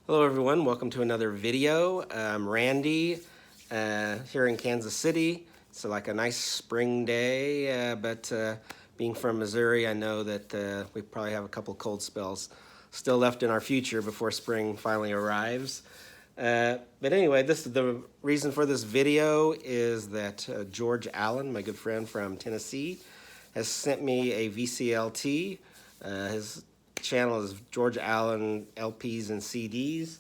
Hello everyone, welcome to another video. I'm Randy here in Kansas City. It's like a nice spring day, but being from Missouri, I know that we probably have a couple cold spells still left in our future before spring finally arrives. But anyway, the reason for this video is that George Allen, my good friend from Tennessee, has sent me a VCLT. His channel is George Allen LPs and CDs,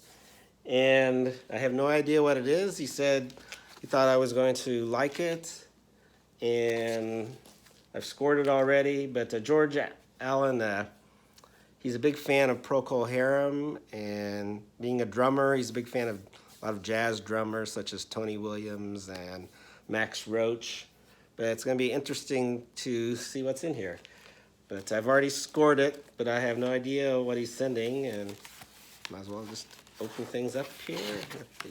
and I have no idea what it is. He said he thought I was going to like it, and I've scored it already. But George Allen, he's a big fan of Procol Harum, and being a drummer, he's a big fan of a lot of jazz drummers such as Tony Williams and Max Roach. But it's going to be interesting to see what's in here. But I've already scored it, but I have no idea what he's sending, and might as well just open things up here with the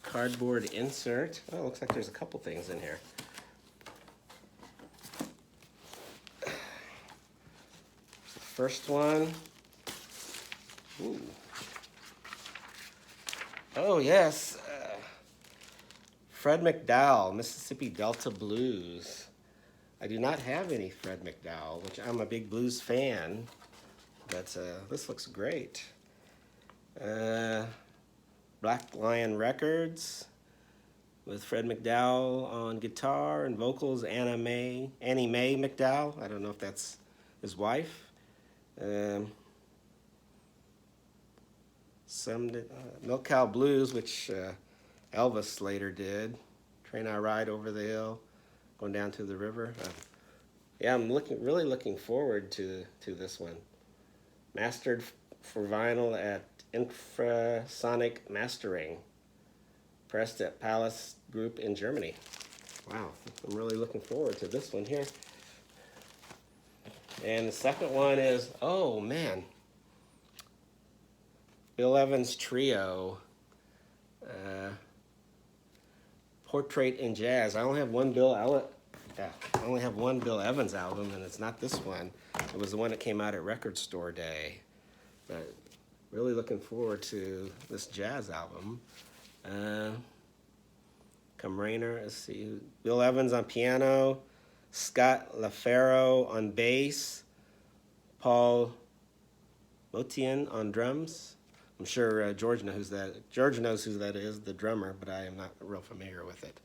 cardboard insert. Oh, looks like there's a couple things in here. The first one. Ooh. Oh, yes. Fred McDowell, Mississippi Delta Blues. I do not have any Fred McDowell, which I'm a big blues fan, but this looks great. Black Lion Records with Fred McDowell on guitar and vocals, Annie Mae McDowell. I don't know if that's his wife. Milk Cow Blues, which Elvis later did. Train I Ride Over the Hill. Going down to the river. Yeah, I'm really looking forward to this one. Mastered for vinyl at Infrasonic Mastering. Pressed at Palace Group in Germany. Wow, I'm really looking forward to this one here. And the second one is, oh man, Bill Evans Trio. Portrait in Jazz. I only have one Bill Evans album, and it's not this one. It was the one that came out at Record Store Day. But really looking forward to this jazz album. Come Rainer, let's see. Bill Evans on piano, Scott LaFaro on bass, Paul Motian on drums. I'm sure George knows who that is, the drummer, but I am not real familiar with it.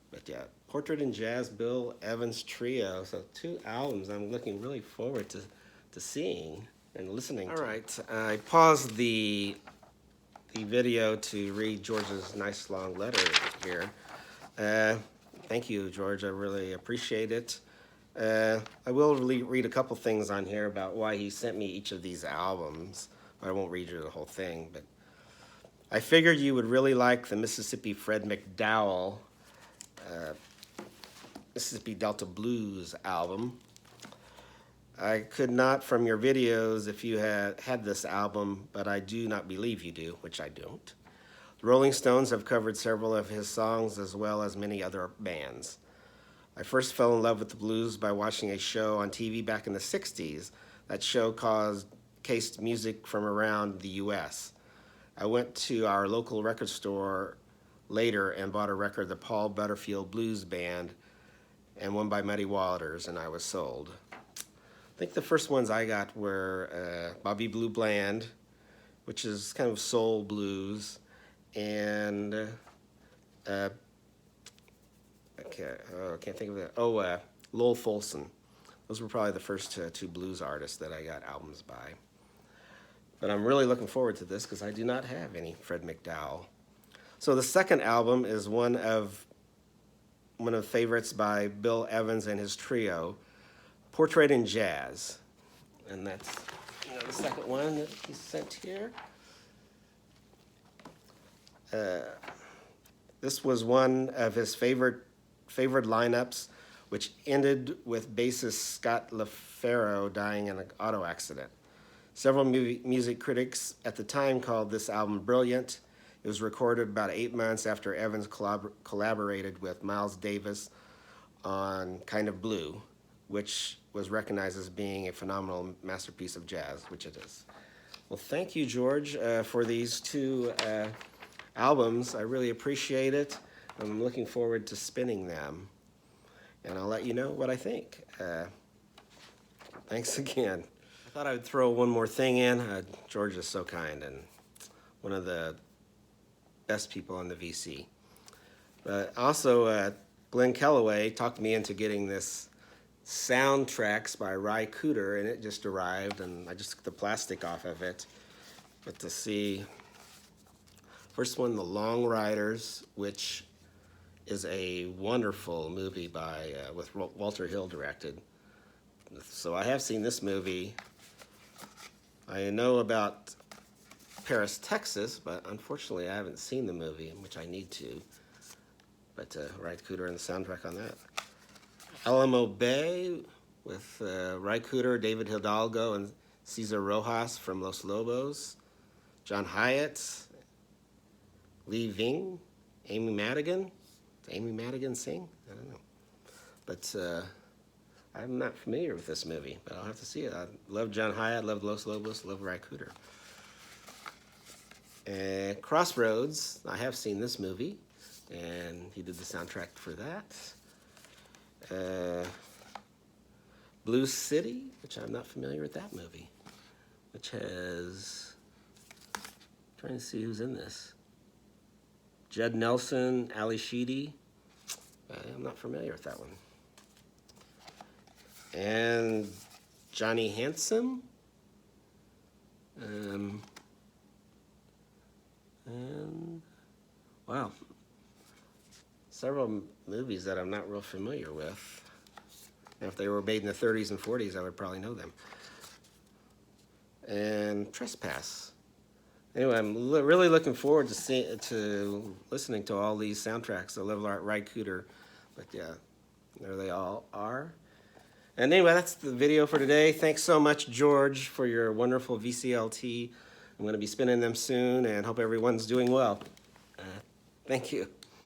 But yeah, Portrait in Jazz, Bill Evans Trio. So 2 albums I'm looking really forward to seeing and listening to. All right, I paused the video to read George's nice long letter here. Thank you, George. I really appreciate it. I will read a couple things on here about why he sent me each of these albums. I won't read you the whole thing, but I figured you would really like the Mississippi Fred McDowell Mississippi Delta Blues album. I could not from your videos if you had this album, but I do not believe you do, which I don't. The Rolling Stones have covered several of his songs as well as many other bands. I first fell in love with the blues by watching a show on TV back in the 60s. That show cased music from around the U.S. I went to our local record store later and bought a record, the Paul Butterfield Blues Band, and one by Muddy Waters, and I was sold. I think the first ones I got were Bobby Blue Bland, which is kind of soul blues, and I can't think of it. Lowell Fulson. Those were probably the first 2 blues artists that I got albums by. But I'm really looking forward to this because I do not have any Fred McDowell. So the second album is one of favorites by Bill Evans and his trio, Portrait in Jazz. And that's the second one that he sent here. This was one of his favored lineups, which ended with bassist Scott LaFaro dying in an auto accident. Several music critics at the time called this album brilliant. It was recorded about 8 months after Evans collaborated with Miles Davis on Kind of Blue, which was recognized as being a phenomenal masterpiece of jazz, which it is. Well, thank you, George, for these two albums. I really appreciate it. I'm looking forward to spinning them, and I'll let you know what I think. Thanks again. I thought I would throw one more thing in. George is so kind and one of the best people on the VC. But also, Glenn Kellaway talked me into getting this Soundtracks by Ry Cooder, and it just arrived, and I just took the plastic off of it. But to see, first one, The Long Riders, which is a wonderful movie by with Walter Hill directed. So I have seen this movie. I know about Paris, Texas, but unfortunately I haven't seen the movie, which I need to. But Ry Cooder and the soundtrack on that. Alamo Bay with Ry Cooder, David Hidalgo, and Cesar Rojas from Los Lobos. John Hyatt, Lee Ving, Amy Madigan. Does Amy Madigan sing? I don't know. But I'm not familiar with this movie, but I'll have to see it. I love John Hyatt, love Los Lobos, love Ry Cooder. Crossroads, I have seen this movie, and he did the soundtrack for that. Blue City, which I'm not familiar with that movie, which has, trying to see who's in this. Judd Nelson, Ali Sheedy. I'm not familiar with that one. And Johnny Handsome. And wow, several movies that I'm not real familiar with. Now, if they were made in the 30s and 40s, I would probably know them. And Trespass. Anyway, I'm really looking forward to listening to all these soundtracks. I love Ry Cooder, but yeah, there they all are. And anyway, that's the video for today. Thanks so much, George, for your wonderful VCLT. I'm going to be spinning them soon, and hope everyone's doing well. Thank you.